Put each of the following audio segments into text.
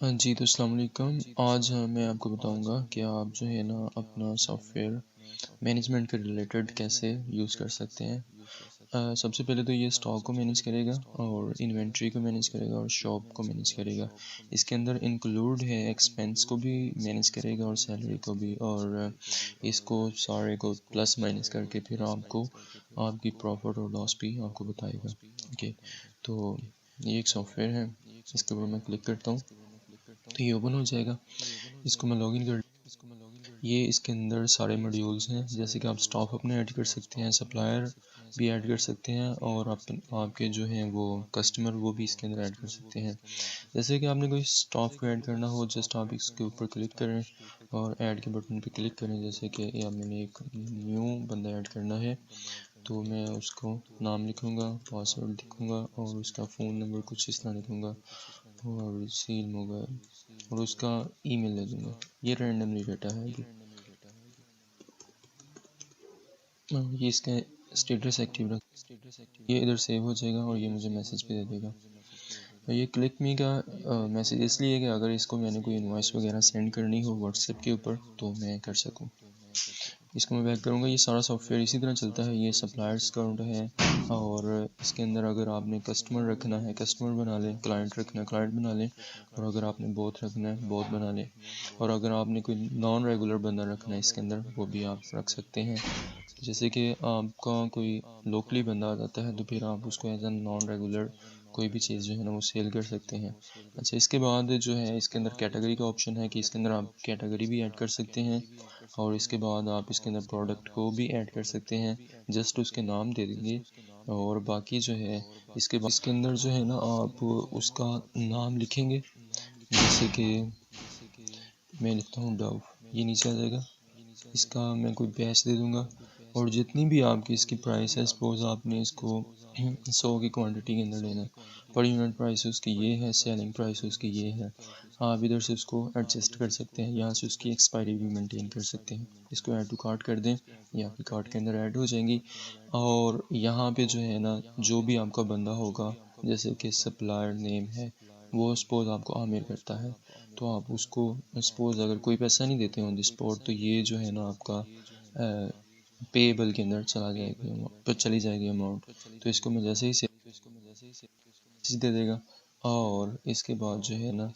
जी, तो अस्सलाम वालेकुम। आज मैं आपको बताऊँगा कि आप जो है ना अपना सॉफ्टवेयर मैनेजमेंट के रिलेटेड कैसे यूज़ कर सकते हैं। सबसे पहले तो ये स्टॉक को मैनेज करेगा और इन्वेंट्री को मैनेज करेगा और शॉप को मैनेज करेगा। इसके अंदर इंक्लूड है एक्सपेंस को भी मैनेज करेगा और सैलरी को भी, और इसको सारे को प्लस माइनस करके फिर आपको आपकी प्रॉफिट और लॉस भी आपको बताएगा। ओके, तो ये एक सॉफ्टवेयर है, इसके ऊपर मैं क्लिक करता हूँ तो ये ओपन हो जाएगा। इसको मैं लॉगिन कर, ये इसके अंदर सारे मॉड्यूल्स हैं, जैसे कि आप स्टॉक अपने ऐड कर सकते हैं, सप्लायर भी ऐड कर सकते हैं, और आपके जो हैं वो कस्टमर वो भी इसके अंदर ऐड कर सकते हैं। जैसे कि आपने कोई स्टॉक को ऐड करना हो, जस्ट आप इसके ऊपर क्लिक करें और ऐड के बटन पे क्लिक करें। जैसे कि या मैंने एक न्यू बंदा ऐड करना है तो मैं उसको नाम लिखूँगा, पासवर्ड लिखूँगा और उसका फ़ोन नंबर कुछ इस तरह लिखूँगा और सील मोबाइल और उसका ईमेल दे दूँगा। ये रैंडमली डाटा है अभी। ये इसका स्टेटस एक्टिव रख, ये इधर सेव हो जाएगा और ये मुझे मैसेज भी दे देगा। ये क्लिक मी का मैसेज इसलिए कि अगर इसको मैंने कोई इनवॉइस वगैरह सेंड करनी हो व्हाट्सएप के ऊपर तो मैं कर सकूँ। इसको मैं बैक करूँगा। ये सारा सॉफ्टवेयर इसी तरह चलता है। ये सप्लायर्स काउंट है, और इसके अंदर अगर आपने कस्टमर रखना है कस्टमर बना लें, क्लाइंट रखना है क्लाइंट बना लें, और अगर आपने बोथ रखना है बोथ बना लें, और अगर आपने कोई नॉन रेगुलर बंदा रखना है इसके अंदर वो भी आप रख सकते हैं। जैसे कि आपका कोई लोकली बंदा आ जाता है तो फिर आप उसको एज ए नॉन रेगुलर कोई भी चीज़ जो है ना वो सेल कर सकते हैं। अच्छा, इसके बाद जो है इसके अंदर कैटेगरी का ऑप्शन है कि इसके अंदर आप कैटेगरी भी ऐड कर सकते हैं, और इसके बाद आप इसके अंदर प्रोडक्ट को भी ऐड कर सकते हैं। जस्ट उसके नाम दे देंगे, और बाकी जो है इसके बाद इसके अंदर जो है ना आप उसका नाम लिखेंगे। जैसे कि मैं लिखता हूँ डव, ये नीचे आ जाएगा। इसका मैं कोई बैच दे दूँगा, और जितनी भी आपकी इसकी प्राइस है, सपोज़ आपने इसको 100 की क्वांटिटी के अंदर लेना है, पर यूनिट प्राइस उसकी ये है, सेलिंग प्राइस उसकी ये है। आप इधर से उसको एडजस्ट कर सकते हैं, यहाँ से उसकी एक्सपायरी भी मेंटेन कर सकते हैं। इसको ऐड टू कार्ट कर दें, ये आपकी कार्ट के अंदर ऐड हो जाएंगी। और यहाँ पे जो है ना जो भी आपका बंदा होगा, जैसे कि सप्लायर नेम है, वो सपोज़ आपको आमिर करता है, तो आप उसको सपोज़ अगर कोई पैसा नहीं देते ऑन द स्पॉट तो ये जो है ना आपका पेएबल के अंदर चली जाएगी अमाउंट। तो इसको मैं जैसे ही से दे देगा, और इसके बाद जो है ना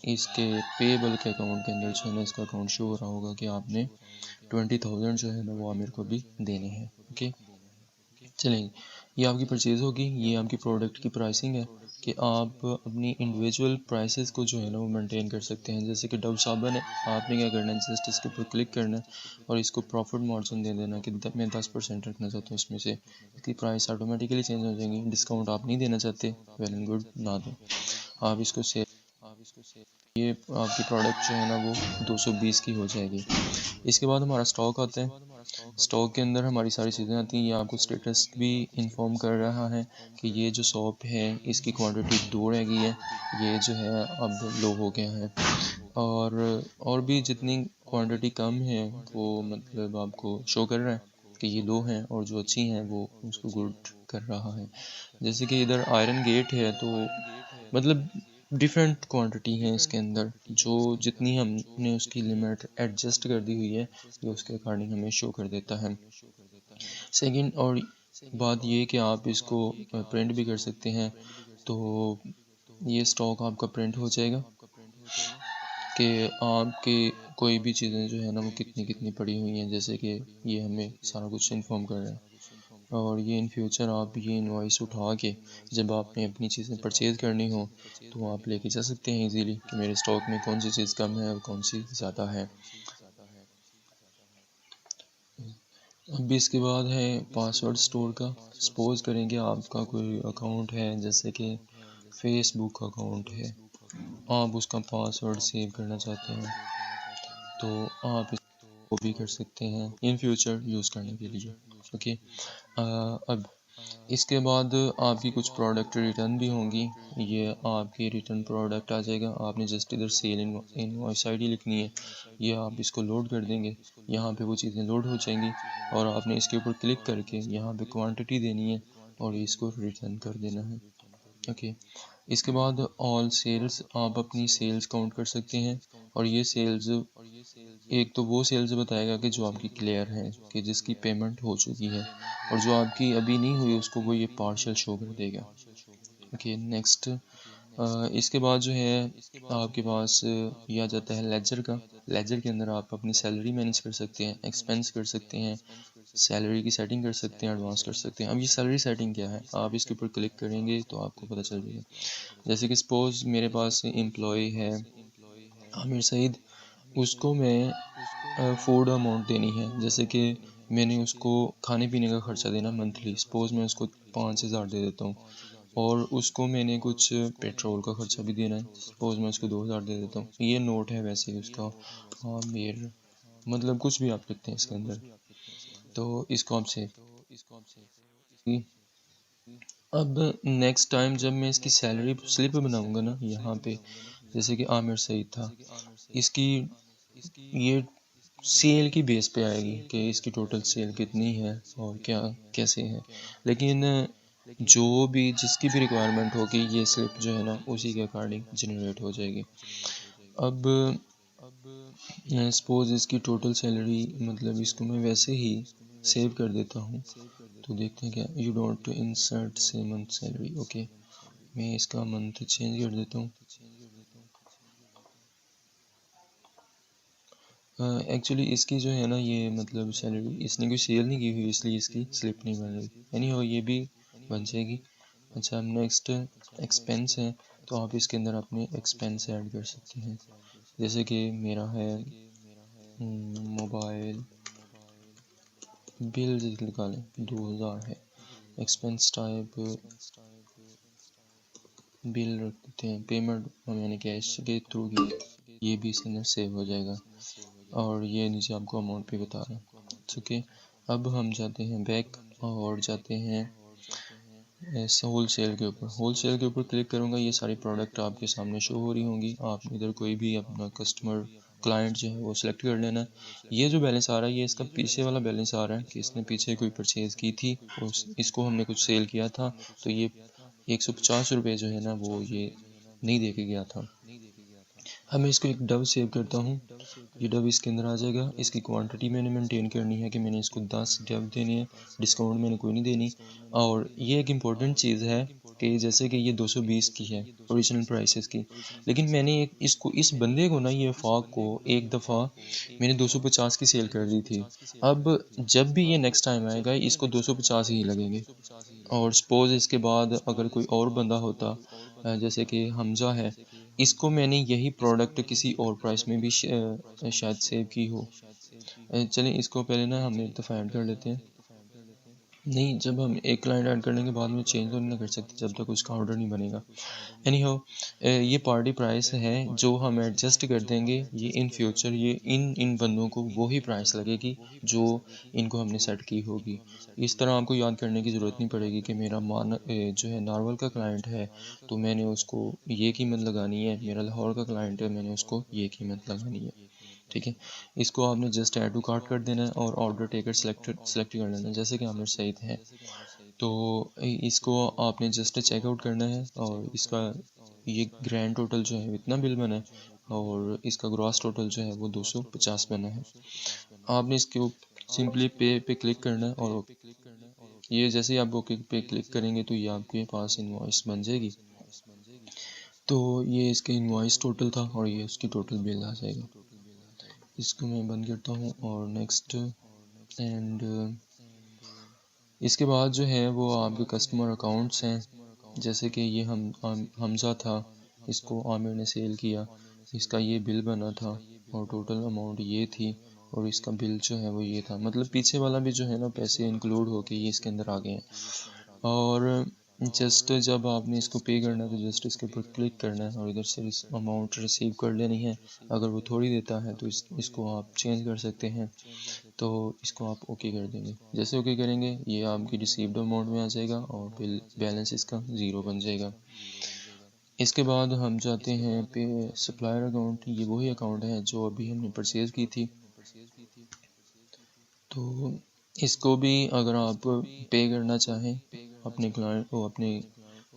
इसके पेएबल के अकाउंट के अंदर जो है ना इसका अकाउंट शो हो रहा होगा कि आपने 20,000 जो है ना वो आमिर को भी देने हैं। ओके, चलेंगे। ये आपकी परचेज़ होगी, ये आपकी प्रोडक्ट की प्राइसिंग है कि आप अपनी इंडिविजुअल प्राइसेस को जो है ना वो मेंटेन कर सकते हैं। जैसे कि डव साबुन है, आपने क्या करना है, जस्ट इसके ऊपर क्लिक करना है और इसको प्रॉफिट मार्जिन दे देना कि मैं 10% रखना चाहता हूँ इसमें से। इसकी प्राइस ऑटोमेटिकली चेंज हो जाएंगी। डिस्काउंट आप नहीं देना चाहते, वेल एंड गुड, ना दें। आप इसको से ये आपकी प्रोडक्ट जो है ना वो 220 की हो जाएगी। इसके बाद हमारा स्टॉक आता है। स्टॉक के अंदर हमारी सारी चीज़ें आती हैं। ये आपको स्टेटस भी इंफॉर्म कर रहा है कि ये जो शॉप है इसकी क्वांटिटी 2 रह गई है, ये जो है अब लो हो गया है, और भी जितनी क्वांटिटी कम है वो मतलब आपको शो कर रहा है कि ये लो हैं, और जो अच्छी हैं वो उसको गुड कर रहा है। जैसे कि इधर आयरन गेट है, तो मतलब डिफरेंट क्वांटिटी है इसके अंदर, जो जितनी हमने उसकी लिमिट एडजस्ट कर दी हुई है ये उसके अकॉर्डिंग हमें शो कर देता है। सेकंड और बात ये कि आप इसको प्रिंट भी कर सकते हैं, तो ये स्टॉक आपका प्रिंट हो जाएगा कि आपके कोई भी चीज़ें जो है ना वो कितनी कितनी पड़ी हुई हैं। जैसे कि ये हमें सारा कुछ इन्फॉर्म कर रहा है, और ये इन फ्यूचर आप ये इनवॉइस उठा के जब आपने अपनी चीज़ें परचेज़ करनी हो तो आप लेके जा सकते हैं इजीली कि मेरे स्टॉक में कौन सी चीज़ कम है और कौन सी ज़्यादा है। अब इसके बाद है पासवर्ड स्टोर का। सपोज़ करेंगे आपका कोई अकाउंट है, जैसे कि फेसबुक अकाउंट है, आप उसका पासवर्ड सेव करना चाहते हैं तो आप इसको भी कर सकते हैं इन फ्यूचर यूज़ करने के लिए। ओके, अब इसके बाद आपकी कुछ प्रोडक्ट रिटर्न भी होंगी। ये आपकी रिटर्न प्रोडक्ट आ जाएगा, आपने जस्ट इधर सेल इनवॉइस आईडी लिखनी है, ये आप इसको लोड कर देंगे, यहाँ पे वो चीज़ें लोड हो जाएंगी, और आपने इसके ऊपर क्लिक करके यहाँ पे क्वांटिटी देनी है और इसको रिटर्न कर देना है। ओके, इसके बाद ऑल सेल्स, आप अपनी सेल्स काउंट कर सकते हैं और ये सेल्स एक तो वो सेल्स बताएगा कि जो आपकी क्लियर है, कि जिसकी पेमेंट हो चुकी है, और जो आपकी अभी नहीं हुई उसको वो ये पार्शियल शो कर देगा। ओके नेक्स्ट, इसके बाद जो है आपके पास ये आ जाता है लेजर का। लेजर के अंदर आप अपनी सैलरी मैनेज कर सकते हैं, एक्सपेंस कर सकते हैं, सैलरी की सेटिंग कर सकते हैं, एडवांस कर सकते हैं। अब ये सैलरी सेटिंग क्या है, आप इसके ऊपर क्लिक करेंगे तो आपको पता चल जाएगा। जैसे कि सपोज़ मेरे पास एम्प्लॉय है आमिर सईद, उसको मैं फूड अमाउंट देनी है, जैसे कि मैंने उसको खाने पीने का ख़र्चा देना मंथली, सपोज़ मैं उसको 5,000 दे देता हूँ, और उसको मैंने कुछ पेट्रोल का ख़र्चा भी देना है, सपोज़ मैं उसको 2,000 दे देता हूँ। ये नोट है वैसे उसका, आमिर, मतलब कुछ भी आप लिखते हैं इसके अंदर, तो इसको आप सेव। अब नेक्स्ट टाइम जब मैं इसकी सैलरी स्लिप बनाऊंगा ना यहाँ पे, जैसे कि आमिर सईद था, इसकी ये सेल की बेस पे आएगी कि इसकी टोटल सेल कितनी है और क्या कैसे है, लेकिन जो भी जिसकी भी रिक्वायरमेंट होगी ये स्लिप जो है ना उसी के अकॉर्डिंग जनरेट हो जाएगी। अब सपोज़ इसकी टोटल सैलरी, मतलब इसको मैं वैसे ही सेव कर देता हूँ, तो देखते हैं क्या, यू डोंट इंसर्ट से मंथ सैलरी। ओके, मैं इसका मंथ चेंज कर देता हूँ। एक्चुअली इसकी जो है ना ये मतलब सैलरी इसने कोई सेल नहीं की हुई, इसलिए इसकी स्लिप नहीं बन रही। एनी हो ये भी बन जाएगी। अच्छा, अब नेक्स्ट एक्सपेंस है, तो आप इसके अंदर अपने एक्सपेंस ऐड कर सकते हैं, जैसे कि मेरा है मोबाइल बिल निकालें 2,000 है, एक्सपेंस टाइप बिल रख देते हैं, पेमेंट मैंने कैश के थ्रू की, ये भी इसके अंदर सेव हो जाएगा, और ये नीचे आपको अमाउंट भी बता रहा है। ठीक है, अब हम जाते हैं बैक और जाते हैं होल सेल के ऊपर। होल सेल के ऊपर क्लिक करूँगा, ये सारी प्रोडक्ट आपके सामने शो हो रही होंगी। आप इधर कोई भी अपना कस्टमर क्लाइंट जो है वो सिलेक्ट कर लेना है। ये जो बैलेंस आ रहा है ये इसका पीछे वाला बैलेंस आ रहा है कि इसने पीछे कोई परचेज़ की थी, इसको हमने कुछ सेल किया था, तो ये 150 रुपये जो है ना वो ये नहीं दे के गया था। अब मैं इसको एक डब सेव करता हूँ, ये डब इसके अंदर आ जाएगा। इसकी क्वांटिटी मैंने मेंटेन करनी है कि मैंने इसको 10 डब देने हैं, डिस्काउंट मैंने कोई नहीं देनी। और ये एक इम्पॉर्टेंट चीज़ है कि जैसे कि ये 220 की है ओरिजिनल प्राइसेस की, लेकिन मैंने एक इसको इस बंदे को ना, ये फ़ाक को एक दफ़ा मैंने 250 की सेल कर दी थी। अब जब भी ये नेक्स्ट टाइम आएगा इसको 250 ही लगेंगे। और सपोज़ इसके बाद अगर कोई और बंदा होता, जैसे कि हमज़ा है, इसको मैंने यही प्रोडक्ट किसी और प्राइस में भी शायद सेव की हो। चलें इसको पहले ना हम एक दफ़ा ऐड कर लेते हैं। नहीं, जब हम एक क्लाइंट ऐड करने के बाद में चेंज तो नहीं कर सकते जब तक उसका ऑर्डर नहीं बनेगा। एनी हाउ, ये पार्टी प्राइस है जो हम एडजस्ट कर देंगे, ये इन फ्यूचर ये इन बंदों को वही प्राइस लगेगी जो इनको हमने सेट की होगी। इस तरह आपको याद करने की ज़रूरत नहीं पड़ेगी कि मेरा जो है नारवल का क्लाइंट है तो मैंने उसको ये कीमत लगानी है, मेरा लाहौर का क्लाइंट है मैंने उसको ये कीमत लगानी है। ठीक है, इसको आपने जस्ट ऐड टू कार्ट कर देना है और ऑर्डर टेकर सेलेक्ट कर लेना है, जैसे कि आमिर सईद है, तो इसको आपने जस्ट चेकआउट करना है, और इसका ये ग्रैंड टोटल जो है इतना बिल बना है, और इसका ग्रॉस टोटल जो है वो 250 बना है। आपने इसके सिंपली पे क्लिक करना है, और ये जैसे ही आप ओके पे क्लिक करेंगे तो ये आपके पास इनवॉइस बन जाएगी। तो ये इसका इनवॉइस टोटल था और ये उसकी टोटल बिल आ जाएगा। इसको मैं बंद करता हूँ और नेक्स्ट, एंड इसके बाद जो है वो आपके कस्टमर अकाउंट्स हैं, जैसे कि ये हमज़ा था, इसको आमिर ने सेल किया, इसका ये बिल बना था और टोटल अमाउंट ये थी, और इसका बिल जो है वो ये था, मतलब पीछे वाला भी जो है ना पैसे इंक्लूड होके ये इसके अंदर आ गए हैं। और जस्ट जब आपने इसको पे करना है तो जस्ट इसके ऊपर क्लिक करना है और इधर से इस अमाउंट रिसीव कर लेनी है। अगर वो थोड़ी देता है तो इसको आप चेंज कर सकते हैं, तो इसको आप ओके कर देंगे। जैसे ओके करेंगे ये आपकी रिसीव्ड अमाउंट में आ जाएगा और बिल बैलेंस इसका ज़ीरो बन जाएगा। इसके बाद हम जाते हैं पे सप्लायर अकाउंट, ये वही अकाउंट है जो अभी हमने परचेज़ की थी, तो इसको भी अगर आप पे करना चाहें अपने क्लाइंट को, अपने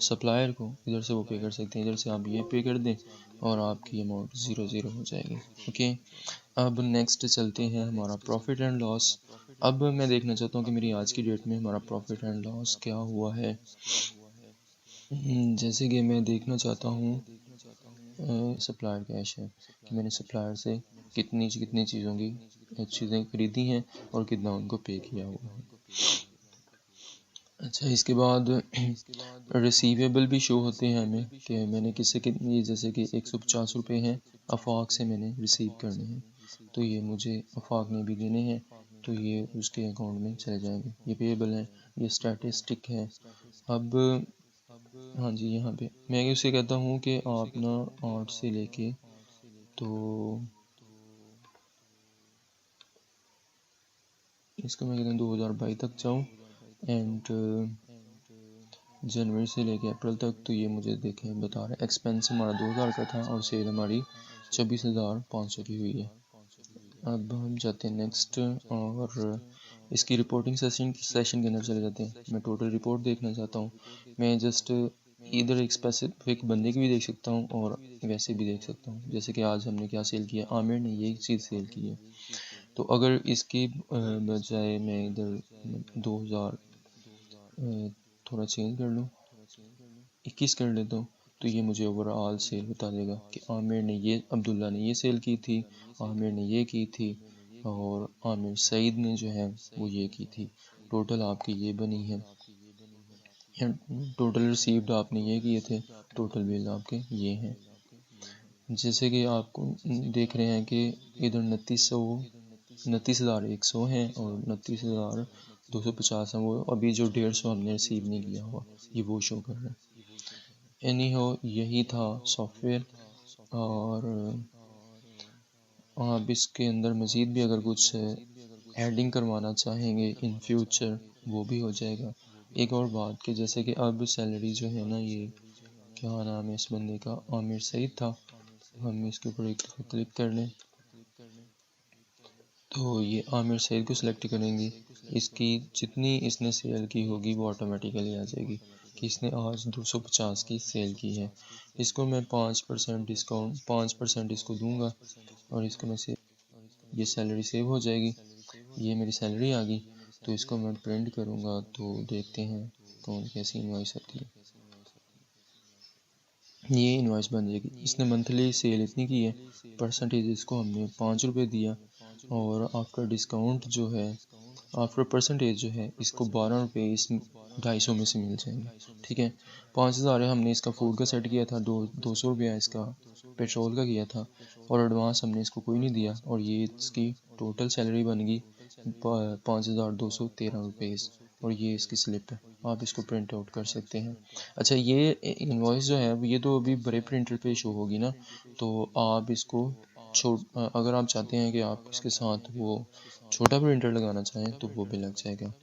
सप्लायर को इधर से वो पे कर सकते हैं, इधर से आप ये पे कर दें और आपकी अमाउंट 0 हो जाएगी। ओके, अब नेक्स्ट चलते हैं हमारा प्रॉफिट एंड लॉस। अब मैं देखना चाहता हूँ कि मेरी आज की डेट में हमारा प्रॉफिट एंड लॉस क्या हुआ है। जैसे कि मैं देखना चाहता हूँ सप्लायर कैश है कि मैंने सप्लायर से कितनी चीज़ों की चीज़ें खरीदी हैं और कितना उनको पे किया हुआ है। अच्छा, इसके बाद रिसीवेबल भी शो होते हैं हमें कि मैंने किससे कितनी, जैसे कि 150 रुपये हैं अफाक से मैंने रिसीव करने हैं, तो ये मुझे अफाक ने भी देने हैं, तो ये उसके अकाउंट में चले जाएंगे। ये पेएबल है, ये स्टैटिस्टिक है। अब हाँ जी, यहाँ पे मैं उसे कहता हूँ कि आप ना 8 से लेके तो इसको मैं कहता हूँ 2022 तक जाऊँ एंड जनवरी से लेके अप्रैल तक, तो ये मुझे देखें बता रहा है एक्सपेंस हमारा 2000 का था और सेल हमारी 26,500 की हुई है। अब हम जाते हैं नेक्स्ट और इसकी रिपोर्टिंग सेशन के अंदर चले जाते हैं। मैं टोटल रिपोर्ट देखना चाहता हूँ। मैं जस्ट इधर एक स्पेसिफिक बंदे की भी देख सकता हूँ और वैसे भी देख सकता हूँ। जैसे कि आज हमने क्या सेल किया, आमिर ने ये चीज़ सेल की है, तो अगर इसकी बजाय मैं इधर 2000 थोड़ा चेंज कर लूँ, 21 कर लेता हूँ, तो ये मुझे ओवरऑल सेल बता देगा कि आमिर ने ये, अब्दुल्ला ने ये सेल की थी, आमिर ने ये की थी और आमिर सईद ने जो है वो ये की थी। टोटल आपकी ये बनी है, टोटल रिसीव्ड आपने ये किए थे, टोटल बिल आपके ये हैं। जैसे कि आपको देख रहे हैं कि इधर 29,100 हैं और 29,250 हैं, वो अभी जो 150 हमने रिसीव नहीं किया हुआ ये वो शो कर रहा है। एनी हो, यही था सॉफ्टवेयर, और आप इसके अंदर मज़ीद भी अगर कुछ एडिंग करवाना चाहेंगे इन फ्यूचर वो भी हो जाएगा। एक और बात कि जैसे कि अब सैलरी जो है ना, ये क्या नाम है इस बंदे का, आमिर सईद था, हम इसके ऊपर एक क्लिक कर लें तो ये आमिर सईद को सिलेक्ट करेंगे। इसकी जितनी इसने सेल की होगी वो ऑटोमेटिकली आ जाएगी कि इसने आज 250 की सेल की है। इसको मैं 5% डिस्काउंट 5% इसको दूंगा और इसको मैं से ये सैलरी सेव हो जाएगी। ये मेरी सैलरी आ गई, तो इसको मैं प्रिंट करूँगा तो देखते हैं कौन कैसी इनवॉइस आती है। ये इनवॉइस बन जाएगी। इसने मंथली सेल इतनी की है, परसेंटेज इसको हमने 5 रुपये दिया और आफ्टर डिस्काउंट जो है, आफ्टर परसेंटेज जो है इसको 12 रुपये इस 250 में से मिल जाएंगे। ठीक है, 5,000 है, हमने इसका फूड का सेट किया था, 200 रुपया इसका पेट्रोल का किया था और एडवांस हमने इसको कोई नहीं दिया, और ये इसकी टोटल सैलरी बन गई 5,213 रुपये और ये इसकी स्लिप है, आप इसको प्रिंट आउट कर सकते हैं। अच्छा, ये इनवॉइस जो है ये तो अभी बड़े प्रिंटर पे शो होगी ना, तो आप इसको अगर आप चाहते हैं कि आप इसके साथ वो छोटा प्रिंटर लगाना चाहें तो वो भी लग जाएगा।